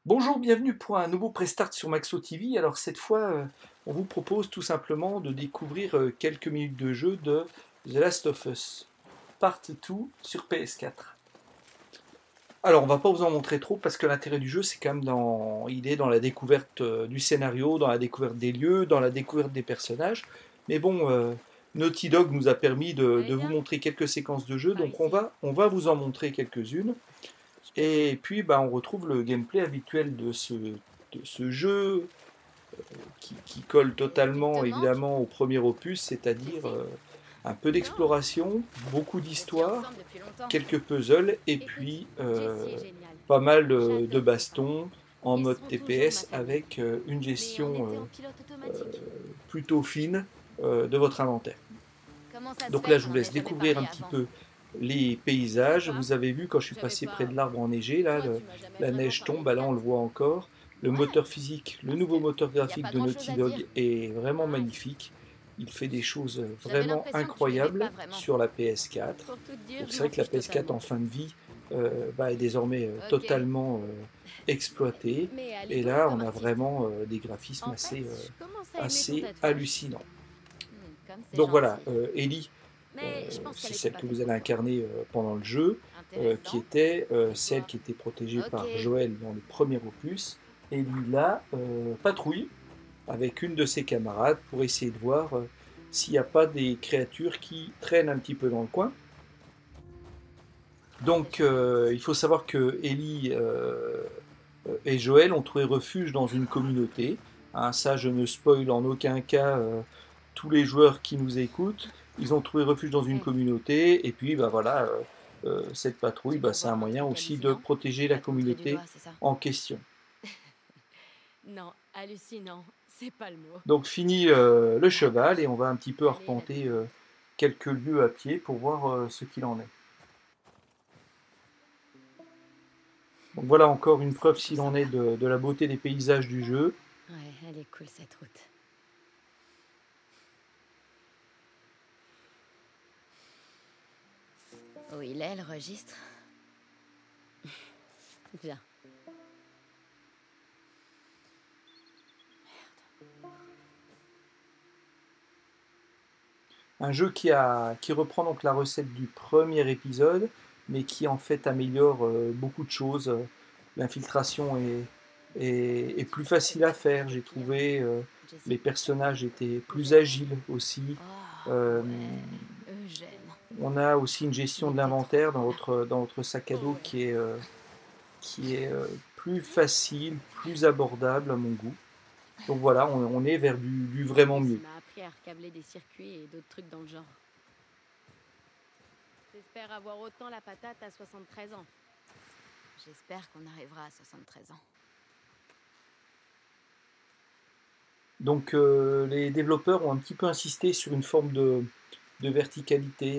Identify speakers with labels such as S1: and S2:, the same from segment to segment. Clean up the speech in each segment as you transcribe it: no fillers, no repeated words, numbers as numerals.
S1: Bonjour, bienvenue pour un nouveau Prestart sur Maxo TV. Alors cette fois, on vous propose tout simplement de découvrir quelques minutes de jeu de The Last of Us Part 2 sur PS4. Alors on va pas vous en montrer trop parce que l'intérêt du jeu c'est quand même il est dans la découverte du scénario, dans la découverte des lieux, dans la découverte des personnages. Mais bon, Naughty Dog nous a permis de vous montrer quelques séquences de jeu, donc on va vous en montrer quelques-unes. Et puis bah, on retrouve le gameplay habituel de ce jeu qui colle
S2: Et ce qui te
S1: totalement
S2: manque,
S1: évidemment au premier opus,
S2: tu
S1: c'est-à-dire
S2: sais?
S1: un peu
S2: Non,
S1: d'exploration, beaucoup
S2: on vit
S1: d'histoire,
S2: ensemble depuis longtemps.
S1: quelques puzzles et
S2: Écoute,
S1: puis
S2: Jessie est géniale.
S1: pas mal de
S2: J'adore ses parents.
S1: bastons en
S2: Ils
S1: mode
S2: seront toujours ma
S1: TPS
S2: famille.
S1: avec une
S2: Mais on
S1: gestion
S2: était en pilote automatique.
S1: plutôt fine de votre inventaire.
S2: Comment ça se
S1: Donc
S2: fait
S1: là je
S2: qu'on
S1: vous
S2: n'en ait
S1: laisse
S2: jamais
S1: découvrir un
S2: parlé
S1: petit
S2: avant?
S1: peu les
S2: Tu sais
S1: paysages.
S2: pas?
S1: Vous avez vu quand je suis
S2: J'avais
S1: passé près
S2: pas.
S1: de l'arbre enneigé, là,
S2: Toi, tu m'as jamais
S1: la
S2: vraiment
S1: neige
S2: parlé
S1: tombe,
S2: de
S1: bah là on le
S2: pâtes.
S1: voit encore. Le
S2: Ouais,
S1: moteur physique, le
S2: parce que
S1: nouveau moteur
S2: y a
S1: graphique
S2: pas
S1: de
S2: grand chose
S1: Naughty
S2: à
S1: Dog
S2: dire.
S1: est vraiment
S2: Pareil.
S1: magnifique. Il fait des choses
S2: J'avais
S1: vraiment
S2: l'impression que tu l'aimais pas
S1: incroyables
S2: vraiment.
S1: sur la PS4.
S2: Pour tout te dire,
S1: Donc
S2: je
S1: c'est vrai
S2: m'en
S1: que la
S2: fiche
S1: PS4
S2: totalement.
S1: en fin de vie bah, est désormais
S2: Ok.
S1: totalement exploitée.
S2: Mais elle est
S1: Et
S2: drôle
S1: là on
S2: comme
S1: a
S2: artiste.
S1: vraiment des graphismes
S2: En fait,
S1: assez,
S2: je commence à aimer ton
S1: assez
S2: tatouage.
S1: hallucinants.
S2: Comme c'est
S1: Donc voilà,
S2: gentil.
S1: Ellie,
S2: Mais je pense
S1: c'est
S2: qu'elle était
S1: celle
S2: pas
S1: que
S2: faite
S1: vous allez
S2: pour toi.
S1: incarner pendant le jeu, qui
S2: Intéressant.
S1: était
S2: Et
S1: celle
S2: toi?
S1: qui était protégée
S2: Ok.
S1: par Joël dans le premier opus. Ellie là patrouille avec une de ses camarades pour essayer de voir s'il n'y a pas des créatures qui traînent un petit peu dans le coin.
S2: C'est
S1: Donc
S2: chouette.
S1: il faut savoir que Ellie et Joël ont trouvé refuge dans une communauté. Hein, ça, je ne spoil en aucun cas tous les joueurs qui nous écoutent. Ils ont trouvé refuge dans une
S2: Hé,
S1: communauté, et puis bah, voilà, cette patrouille,
S2: c'est
S1: bah,
S2: pour
S1: c'est un
S2: voir un
S1: moyen
S2: truc
S1: aussi de
S2: hallucinant
S1: protéger
S2: qui
S1: la
S2: va te montrer du
S1: communauté
S2: doigt, c'est ça?
S1: en question.
S2: Non, hallucinant, c'est pas le mot.
S1: Donc fini le cheval,
S2: D'accord.
S1: et on va un petit peu
S2: Allez, let's
S1: arpenter
S2: go.
S1: quelques lieux à pied pour voir ce qu'il en est. Donc voilà encore une preuve
S2: Plutôt
S1: s'il en est
S2: sympa.
S1: de la beauté des paysages du jeu.
S2: Ouais, elle est cool cette route. Où il est le registre? Bien.
S1: Un jeu qui reprend donc la recette du premier épisode, mais qui en fait améliore beaucoup de choses. L'infiltration est plus facile à
S2: J'espère
S1: faire,
S2: que
S1: j'ai
S2: Claire va
S1: trouvé.
S2: bien. Jessie?
S1: Les personnages étaient plus
S2: Eugène?
S1: agiles aussi.
S2: Oh,
S1: Euh,
S2: ouais. Eugène.
S1: on a aussi une
S2: Il
S1: gestion de
S2: était trop
S1: l'inventaire
S2: cool.
S1: dans votre sac à dos
S2: Ouais.
S1: qui est plus facile, plus abordable à mon goût. Donc voilà, on est vers du
S2: En
S1: vraiment
S2: plus,
S1: mieux.
S2: il m'a appris à recabler des circuits et d'autres trucs dans le genre. J'espère avoir autant la patate à 73 ans. J'espère qu'on arrivera à 73 ans.
S1: Donc les développeurs ont un petit peu insisté sur une forme de verticalité.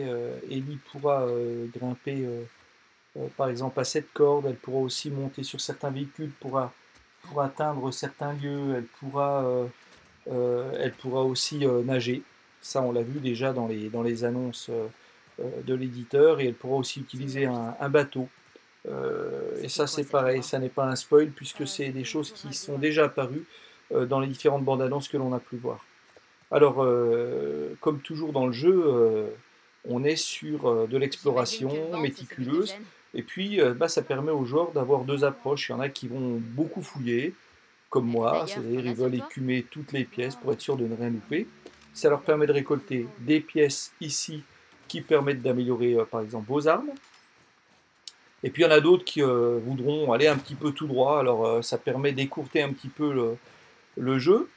S1: Ellie pourra grimper par exemple à cette corde, elle pourra aussi monter sur certains véhicules pour atteindre certains lieux, elle pourra aussi nager. Ça on l'a vu déjà dans les annonces de l'éditeur, et elle pourra aussi
S2: Signe
S1: utiliser
S2: registre.
S1: un bateau. Et
S2: C'était
S1: ça
S2: quoi
S1: c'est
S2: cet
S1: pareil,
S2: endroit?
S1: ça n'est pas un spoil puisque c'est des
S2: C'était une
S1: choses
S2: tour
S1: qui
S2: radio
S1: sont
S2: à
S1: déjà
S2: côté.
S1: apparues dans les différentes bandes annonces que l'on a pu voir. Alors, comme toujours dans le jeu, on est sur de
S2: J'imagine que le
S1: l'exploration
S2: gang, c'est celui de
S1: méticuleuse,
S2: Gênes.
S1: et puis bah, ça permet aux joueurs d'avoir deux approches. Il y en a qui vont beaucoup fouiller, comme moi,
S2: D'ailleurs,
S1: c'est-à-dire
S2: t'en
S1: ils
S2: as sur
S1: veulent
S2: toi?
S1: écumer toutes les pièces pour être sûr de ne rien louper. Ça leur permet de récolter des pièces ici qui permettent d'améliorer par exemple vos armes. Et puis il y en a d'autres qui voudront aller un petit peu tout droit, alors ça permet d'écourter un petit peu le jeu.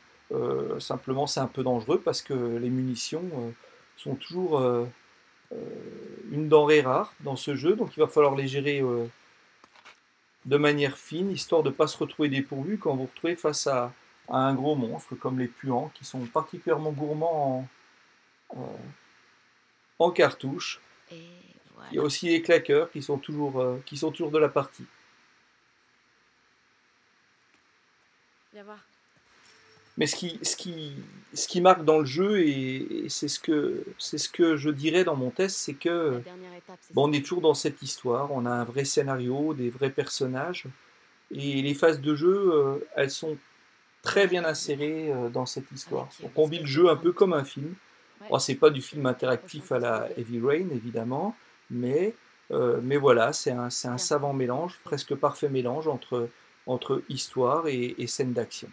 S1: Simplement, c'est un peu dangereux parce que les munitions sont toujours euh, une denrée rare dans ce jeu, donc il va falloir les gérer de manière fine, histoire de ne pas se retrouver dépourvu quand vous vous retrouvez face à un gros monstre comme les puants, qui sont particulièrement gourmands en cartouches.
S2: Et
S1: Il y a
S2: voilà.
S1: aussi les claqueurs qui sont toujours de la partie.
S2: Viens voir.
S1: Mais ce qui marque dans le jeu, et c'est ce que je dirais dans mon test, c'est
S2: La
S1: que
S2: dernière étape, c'est
S1: bon,
S2: ça?
S1: on est toujours dans cette histoire, on a un vrai scénario, des vrais personnages, Et les phases de jeu, elles sont très bien insérées dans cette histoire. Donc on vit le jeu un peu comme un film. Oh, c'est pas du film interactif à la Heavy Rain, évidemment, mais voilà, c'est un savant mélange, presque parfait mélange entre histoire et scène d'action.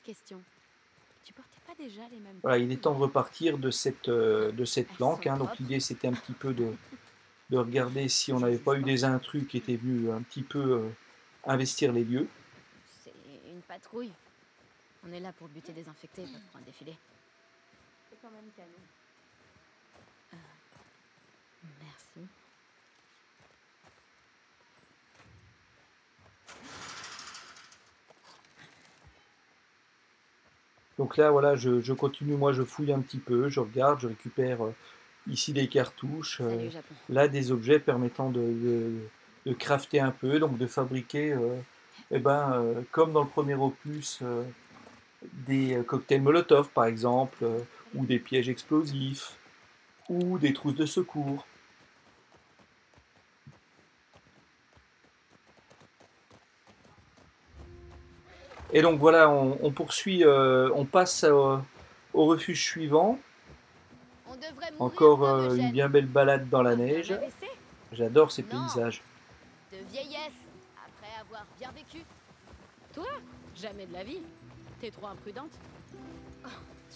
S2: Question. Tu portais pas déjà les mêmes
S1: Voilà, il est temps de
S2: couleurs?
S1: repartir de cette
S2: Elles
S1: planque,
S2: sont
S1: hein. Donc
S2: propres.
S1: l'idée c'était un petit peu de regarder si on n'avait pas eu des intrus qui étaient venus un petit peu investir les lieux.
S2: C'est une patrouille. On est là pour buter des infectés, pas pour un défilé.
S3: C'est quand même canon.
S2: Merci.
S1: Donc là, voilà, je continue, moi je fouille un petit peu, je regarde, je récupère ici des cartouches,
S2: Salut, Japon.
S1: là des objets permettant de crafter un peu, donc de fabriquer, comme dans le premier opus, des cocktails Molotov par exemple, ou des pièges explosifs, ou des trousses de secours. Et donc voilà, on poursuit, on passe au refuge suivant.
S2: On devrait mourir
S1: Encore
S2: comme
S1: une
S2: Eugène.
S1: bien belle balade dans la
S2: T'as fait un
S1: neige.
S2: AVC?
S1: J'adore ces
S2: Non.
S1: paysages.
S2: De vieillesse, après avoir bien vécu. Toi? Jamais de la vie. T'es trop imprudente. Oh,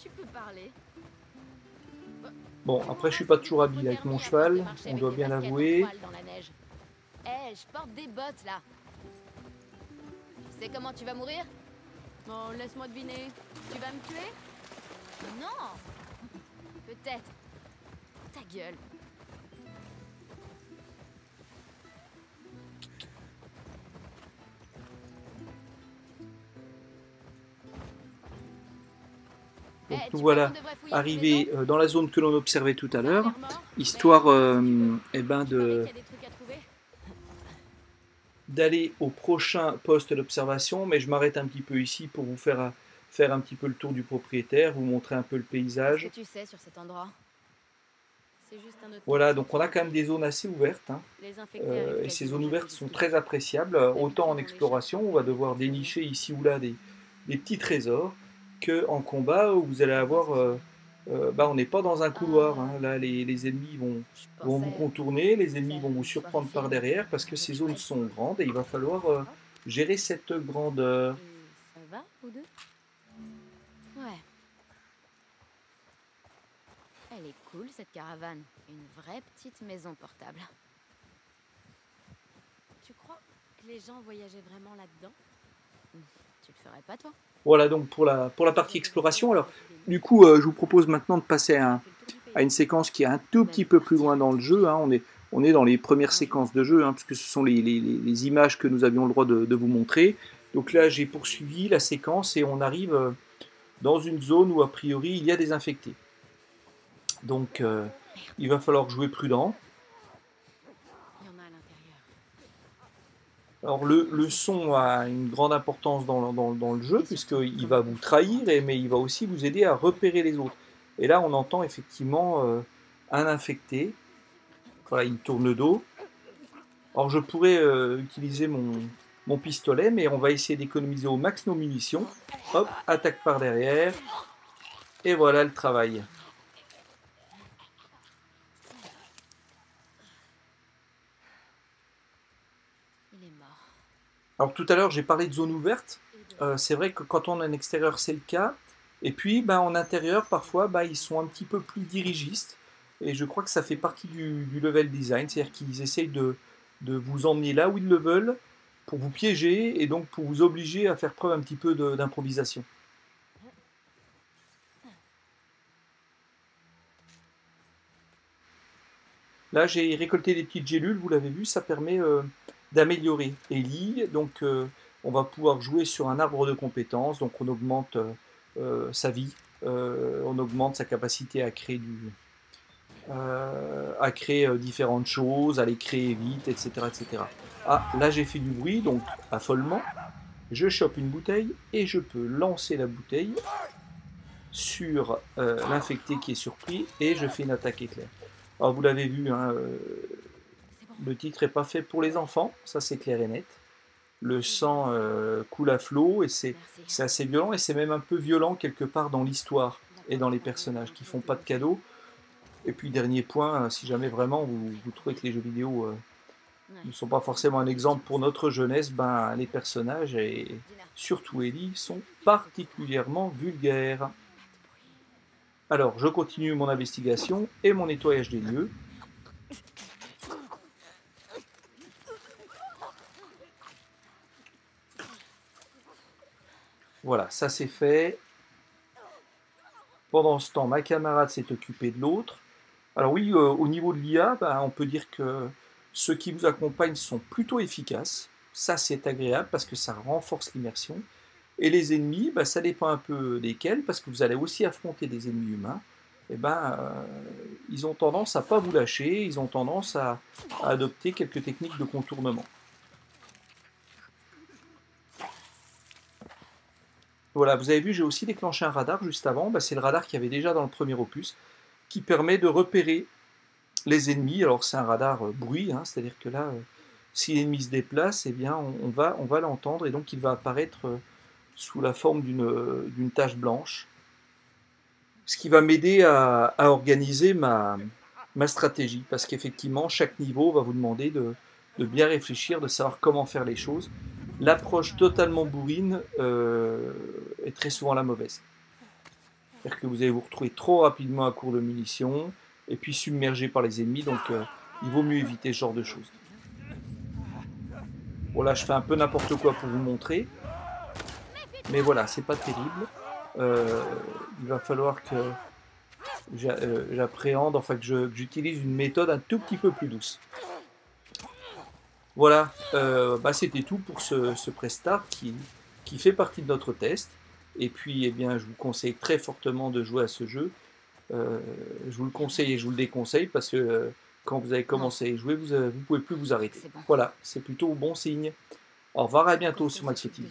S2: tu peux parler.
S1: Bon, après je suis pas toujours habile avec mon cheval, on doit bien l'avouer.
S2: Eh, je porte des bottes là. Tu sais comment tu vas mourir? Bon, laisse-moi deviner. Tu vas me tuer? Non. Peut-être. Ta gueule.
S1: Donc
S2: Eh,
S1: nous
S2: tu
S1: voilà
S2: crois qu'on devrait fouiller
S1: arrivés dans la zone que l'on observait tout à
S2: sous les
S1: l'heure,
S2: dents? Ça a l'air mort,
S1: histoire
S2: mais
S1: eh ben
S2: il paraît qu'il y a des trucs à trouver.
S1: d'aller au prochain poste d'observation, mais je m'arrête un petit peu ici pour vous faire un petit peu le tour du propriétaire, vous montrer un peu le
S2: Qu'est-ce
S1: paysage.
S2: que tu sais sur cet endroit? C'est juste un autre
S1: Voilà,
S2: quartier
S1: donc on a
S2: qui
S1: quand même des zones assez ouvertes, hein.
S2: les infectés arrivent
S1: Et ces
S2: quasiment
S1: zones
S2: jamais
S1: ouvertes sont
S2: jusqu'ici.
S1: très appréciables, autant en exploration, on va devoir dénicher ici ou là des petits trésors, que en combat où vous allez avoir, on n'est pas dans un couloir, hein. Là les ennemis
S2: Je
S1: vont vous
S2: pensais
S1: contourner, les ennemis
S2: faire
S1: vont vous
S2: une soirée
S1: surprendre par
S2: film
S1: derrière parce que
S2: avec
S1: ces zones
S2: Fred.
S1: sont grandes et il va falloir gérer cette grandeur.
S2: Et ça va, vous deux? Ouais. Elle est cool, cette caravane. Une vraie petite maison portable. Tu crois que les gens voyageaient vraiment là-dedans? Tu le ferais pas, toi?
S1: Voilà donc pour la partie exploration. Alors du coup, je vous propose maintenant de passer à une séquence qui est un tout petit peu plus loin dans le jeu, hein. On est dans les premières séquences de jeu, hein, puisque ce sont les images que nous avions le droit de vous montrer. Donc là, j'ai poursuivi la séquence et on arrive dans une zone où a priori il y a des infectés. Donc il va falloir jouer prudent.
S2: Il y en a à l'intérieur.
S1: Alors le son a une grande importance dans le jeu, puisqu'il va vous trahir, mais il va aussi vous aider à repérer les autres. Et là, on entend effectivement un infecté. Voilà, il tourne le dos. Alors je pourrais utiliser mon pistolet, mais on va essayer d'économiser au max nos munitions. Hop, attaque par derrière. Et voilà le travail.
S2: Il est mort.
S1: Alors tout à l'heure, j'ai parlé de zone ouverte. C'est vrai que quand on est en extérieur, c'est le cas. Et puis, en intérieur, parfois, ils sont un petit peu plus dirigistes. Et je crois que ça fait partie du level design. C'est-à-dire qu'ils essayent de vous emmener là où ils le veulent, pour vous piéger, et donc pour vous obliger à faire preuve un petit peu d'improvisation. Là, j'ai récolté des petites gélules, vous l'avez vu, ça permet d'améliorer Ellie. Donc, on va pouvoir jouer sur un arbre de compétences. Donc, on augmente sa vie, on augmente sa capacité à créer différentes choses, à les créer vite, etc., etc. Ah, là, j'ai fait du bruit, donc affolement. Je chope une bouteille et je peux lancer la bouteille. sur l'infecté qui est surpris et je fais une attaque éclair. Alors vous l'avez vu, hein, le titre n'est pas fait pour les enfants, ça c'est clair et net. Le sang coule à flot et c'est assez violent et c'est même un peu violent quelque part dans l'histoire et dans les personnages qui font pas de cadeaux. Et puis dernier point, si jamais vraiment vous trouvez que les jeux vidéo ne sont pas forcément un exemple pour notre jeunesse, ben les personnages et surtout Ellie sont particulièrement vulgaires. Alors je continue mon investigation et mon nettoyage des lieux. Voilà, ça c'est fait. Pendant ce temps, ma camarade s'est occupée de l'autre. Alors oui, au niveau de l'IA, ben, on peut dire que ceux qui vous accompagnent sont plutôt efficaces. Ça c'est agréable parce que ça renforce l'immersion. Et les ennemis, ben, ça dépend un peu desquels, parce que vous allez aussi affronter des ennemis humains. Et ben, ils ont tendance à pas vous lâcher, ils ont tendance à adopter quelques techniques de contournement. Voilà, vous avez vu, j'ai aussi déclenché un radar juste avant. Ben, c'est le radar qu'il y avait déjà dans le premier opus, qui permet de repérer les ennemis. Alors c'est un radar bruit, hein, c'est-à-dire que là, si l'ennemi se déplace, eh bien, on va l'entendre et donc il va apparaître sous la forme d'une tache blanche. Ce qui va m'aider à organiser ma stratégie, parce qu'effectivement, chaque niveau va vous demander de bien réfléchir, de savoir comment faire les choses. L'approche totalement bourrine est très souvent la mauvaise. C'est-à-dire que vous allez vous retrouver trop rapidement à court de munitions, et puis submergé par les ennemis, donc il vaut mieux éviter ce genre de choses. Bon là je fais un peu n'importe quoi pour vous montrer, mais voilà, c'est pas terrible. Il va falloir que j'appréhende, enfin que j'utilise une méthode un tout petit peu plus douce. Voilà, bah c'était tout pour ce prestart qui fait partie de notre test. Et puis, eh bien, je vous conseille très fortement de jouer à ce jeu. Je vous le conseille et je vous le déconseille parce que quand vous avez commencé à y jouer, vous ne pouvez plus vous arrêter. Voilà, c'est plutôt bon signe. Au revoir, à bientôt sur Maxo TV.